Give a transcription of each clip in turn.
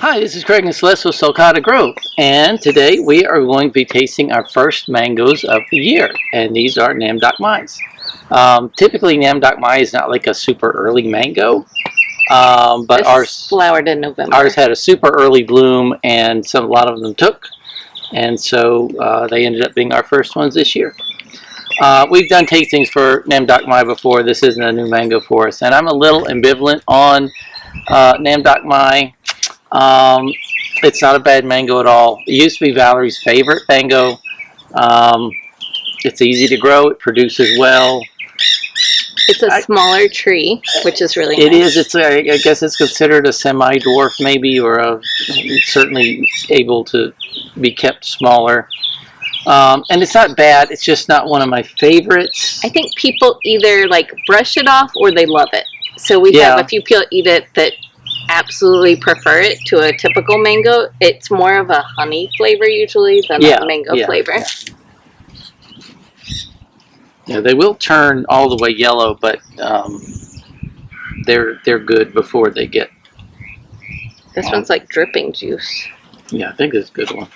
Hi, this is Craig and Celeste with Sulcata Grove, and today we are going to be tasting our first mangoes of the year, and these are Nam Doc Mais. Typically, Nam Doc Mai is not like a super early mango, but this ours flowered in November. Ours had a super early bloom, and a lot of them took, and so they ended up being our first ones this year. We've done tastings for Nam Doc Mai before. This isn't a new mango for us, and I'm a little ambivalent on Nam Doc Mai. It's not a bad mango at all. It used to be Valerie's favorite mango. It's easy to grow. It produces well. It's a smaller tree, which is really nice. It is. It's I guess it's considered a semi-dwarf maybe, or certainly able to be kept smaller. And it's not bad. It's just not one of my favorites. I think people either like brush it off or they love it. So we have a few people eat it that absolutely prefer it to a typical mango. It's more of a honey flavor usually than a mango flavor. Yeah, they will turn all the way yellow, but they're good before they get. This one's like dripping juice. Yeah, I think it's a good one.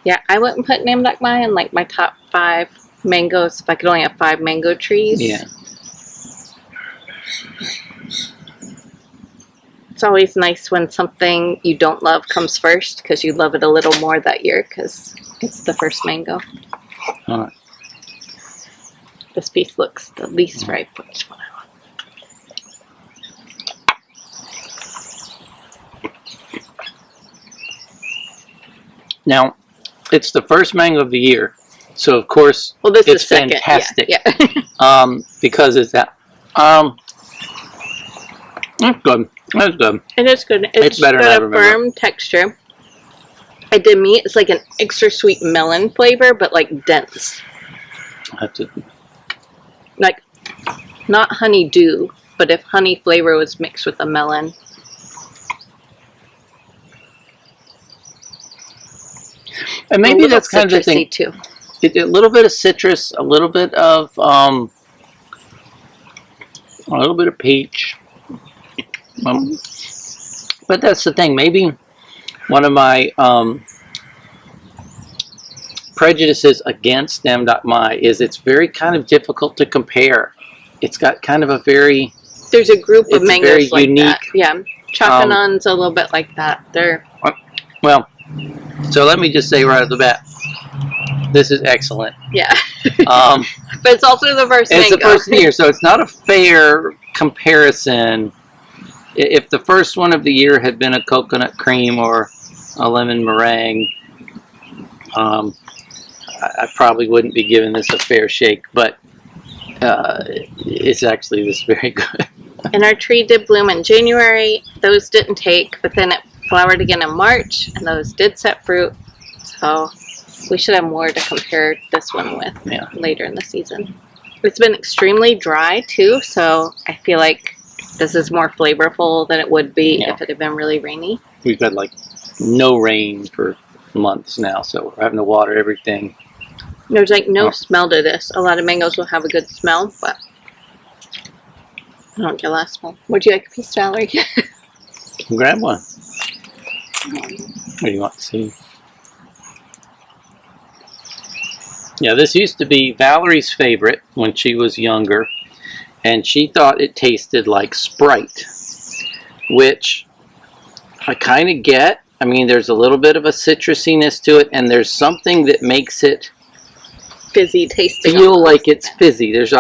Yeah, I wouldn't put Nam Doc Mai in like my top 5 mangoes if I could only have 5 mango trees. Yeah. It's always nice when something you don't love comes first because you love it a little more that year because it's the first mango. All right. This piece looks the least ripe, which is what I want. Now, it's the first mango of the year, so of course it's fantastic. Yeah. Because it's that. That's good. That's good. It is good. It's better than I remember. Firm texture. I did meat. It's like an extra sweet melon flavor, but like dense. Like not honeydew, but if honey flavor was mixed with a melon. And maybe that's kind of the thing too. A little bit of citrus, a little bit of peach. But that's the thing. Maybe one of my prejudices against Nam Doc Mai is it's very kind of difficult to compare. It's got kind of a very... There's a group of mangoes very like unique, that. Yeah, Chacanon's a little bit like that. They're... Well, so let me just say right off the bat, this is excellent. Yeah. But it's also the first mango. It's the first year, so it's not a fair comparison. If the first one of the year had been a coconut cream or a lemon meringue, I probably wouldn't be giving this a fair shake, but it's actually this very good. And our tree did bloom in January. Those didn't take, but then it flowered again in March, and those did set fruit. So we should have more to compare this one with later in the season. It's been extremely dry too, so I feel like this is more flavorful than it would be if it had been really rainy. We've had like no rain for months now, so we're having to water everything. There's like no smell to this. A lot of mangoes will have a good smell, but I don't get a lot of smell. Would you like a piece, Valerie? Grab one. What do you want to see? Yeah, this used to be Valerie's favorite when she was younger, and she thought it tasted like Sprite, which I kind of get. I mean, there's a little bit of a citrusiness to it, and there's something that makes it fizzy tasting. Feel like it's fizzy. There's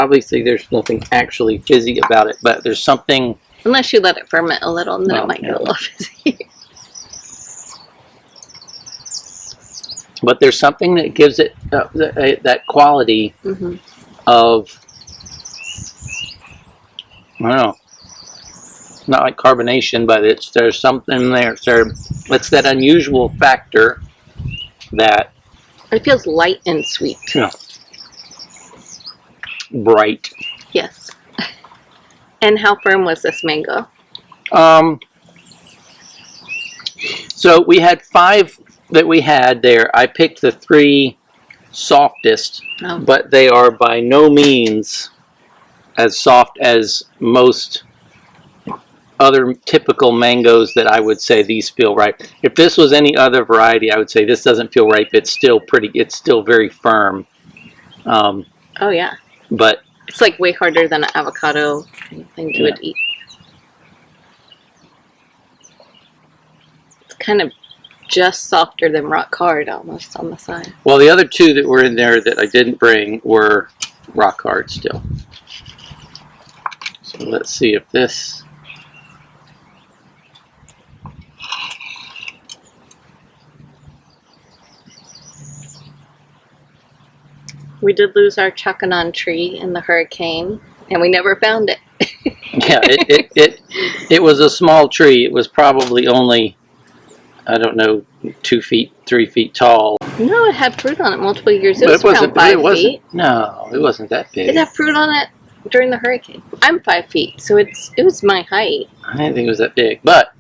nothing actually fizzy about it, but there's something. Unless you let it ferment a little, and then it might get a little fizzy. But there's something that gives it that quality of, I don't know, not like carbonation, but there's something there. It's that unusual factor that... It feels light and sweet. Yeah. Bright. Yes. And how firm was this mango? So we had 5 that we had there. I picked the 3 softest, but they are by no means as soft as most other typical mangoes that I would say these feel ripe. If this was any other variety, I would say this doesn't feel ripe. It's still pretty. It's still very firm. Oh yeah. But it's like way harder than an avocado thing you would eat. It's kind of just softer than rock hard almost on the side. Well, the other two that were in there that I didn't bring were rock hard still. So let's see if this. We did lose our Chacanon tree in the hurricane, and we never found it. Yeah, it was a small tree. It was probably only, I don't know, 2 feet, 3 feet tall. No, it had fruit on it multiple years. It was around 5 feet. No, it wasn't that big. It had fruit on it during the hurricane. I'm 5 feet, so it was my height. I didn't think it was that big, but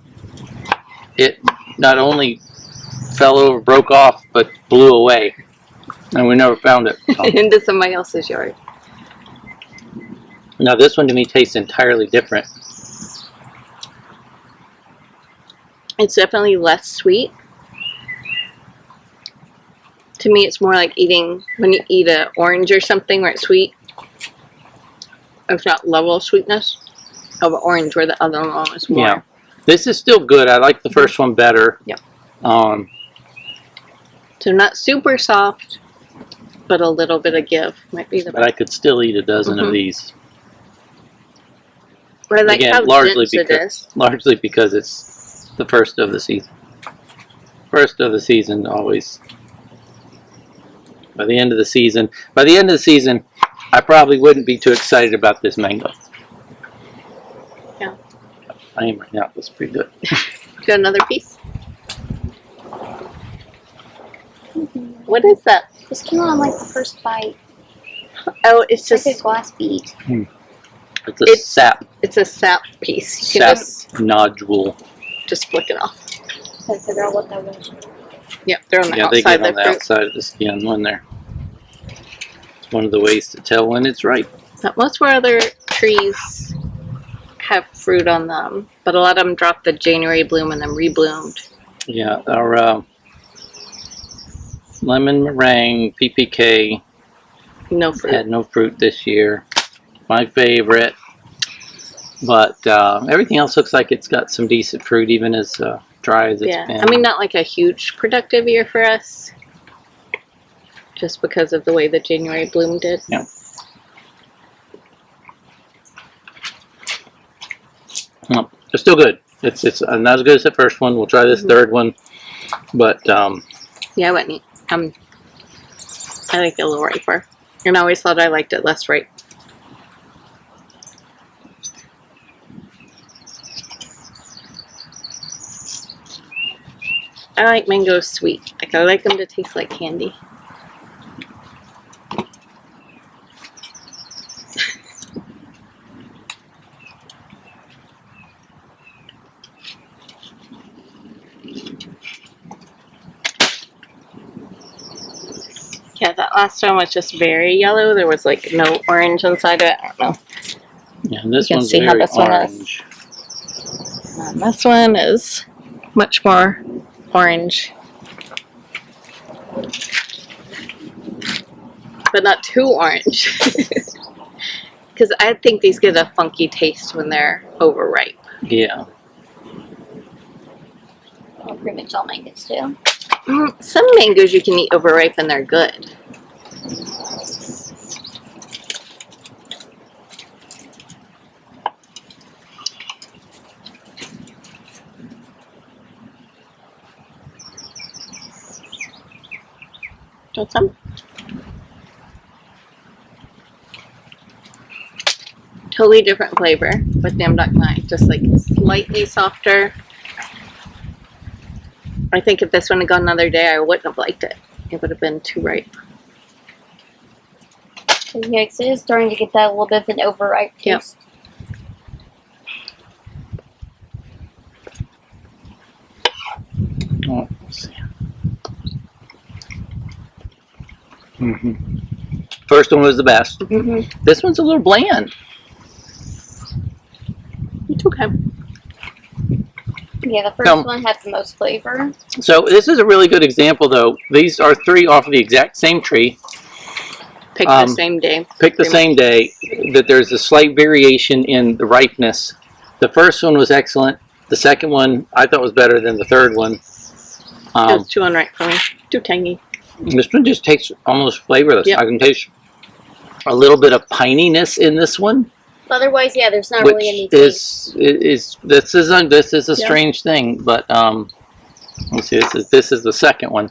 it not only fell over, broke off, but blew away, and we never found it. So. Into somebody else's yard. Now this one to me tastes entirely different. It's definitely less sweet. To me, it's more like eating when you eat an orange or something where it's sweet. It's not level of sweetness of an orange where the other one is more. Yeah, this is still good. I like the first one better. Yep. So not super soft, but a little bit of give might be the best. But I could still eat a dozen of these. But I like again, how dense it is. Largely because it's the first of the season. First of the season always. By the end of the season, I probably wouldn't be too excited about this mango. Yeah. I am right now. It's pretty good. Got another piece? What is that? This came on like the first bite. Oh, it's It's just like a glass bead. It's a sap. It's a sap piece. You can Sap nodule. just flick it off. Try to figure out what that was. Yep, they're on the Yeah, they outside get of on the the fruit. outside of the skin when they're. It's one of the ways to tell when it's ripe. But most of our other trees have fruit on them, but a lot of them dropped the January bloom and then rebloomed. Yeah, our lemon meringue PPK No fruit. had no fruit this year. My favorite, but everything else looks like it's got some decent fruit, even as dry as it's been. I mean, not like a huge productive year for us, just because of the way the January bloom did. Yeah. Well, it's still good. It's not as good as the first one. We'll try this third one, but Yeah, I wouldn't eat. I like it a little riper, and I always thought I liked it less ripe. I like mangoes sweet. Like I like them to taste like candy. Yeah, that last one was just very yellow. There was like no orange inside it. I don't know. yeah, this You can one's see how very this one is. orange. And this one is much more orange. But not too orange. Because I think these get a funky taste when they're overripe. Yeah. Well, pretty much all mangoes do. Some mangoes you can eat overripe and they're good. Want some? Totally different flavor with Nam Doc Mai. Just like slightly softer. I think if this one had gone another day, I wouldn't have liked it. It would have been too ripe. Yeah, 'cause it is starting to get that little bit of an overripe Yep. taste. Oh, let's see. First one was the best. This one's a little bland. It's okay. Yeah, the first one had the most flavor. So this is a really good example, though. These are 3 off of the exact same tree. Pick the same day. Pick the same day. That there's a slight variation in the ripeness. The first one was excellent. The second one I thought was better than the third one. It was too unripe for me. Too tangy. This one just tastes almost flavorless. Yep. I can taste a little bit of pininess in this one. Otherwise, yeah, there's not Which really any taste. this is a strange thing, but let's see. This is the second one.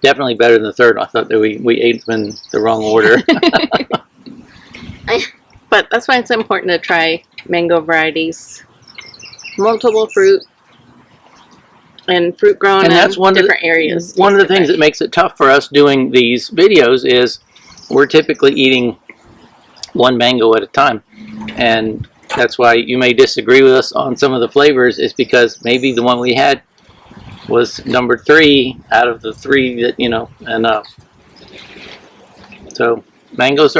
Definitely better than the third one. I thought that we ate them in the wrong order. But that's why it's important to try mango varieties, multiple fruit, and fruit grown And that's in different areas. One of the things that makes it tough for us doing these videos is we're typically eating one mango at a time, and that's why you may disagree with us on some of the flavors. Is because maybe the one we had was number 3 out of the 3 that and so mangoes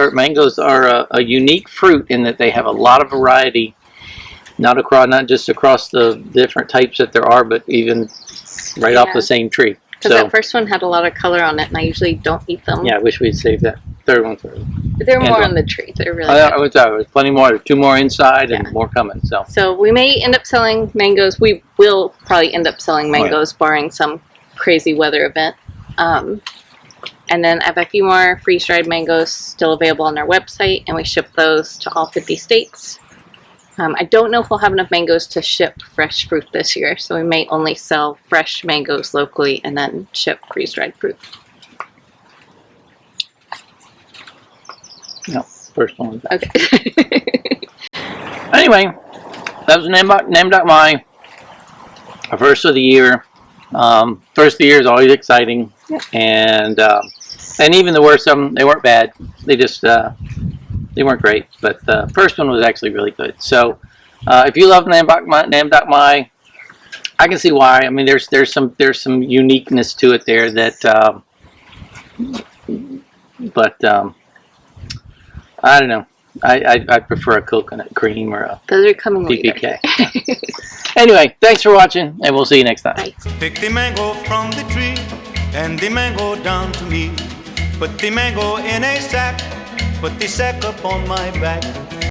are a unique fruit in that they have a lot of variety, not just across the different types that there are, but even right off the same tree. Because that first one had a lot of color on it, and I usually don't eat them. Yeah, I wish we'd saved that third one for. They're more on the tree. They're really. There's plenty more. There's 2 more inside and more coming. So we may end up selling mangoes. We will probably end up selling mangoes, barring some crazy weather event. And then I have a few more freeze-dried mangoes still available on our website, and we ship those to all 50 states. I don't know if we'll have enough mangoes to ship fresh fruit this year, so we may only sell fresh mangoes locally and then ship freeze-dried fruit. No, first one was that. Okay. Anyway, that was Nam.my, our first of the year. First of the year is always exciting, and even the worst of them, they weren't bad. They just they weren't great, but the first one was actually really good. So if you love Nam.my, I can see why. I mean, there's some uniqueness to it there that, but I don't know. I prefer a coconut cream or a Those are coming PPK. Yeah. Anyway, thanks for watching, and we'll see you next time. Bye. Pick the mango from the tree, and the mango down to me. Put the mango in a sack, put the sack up on my back.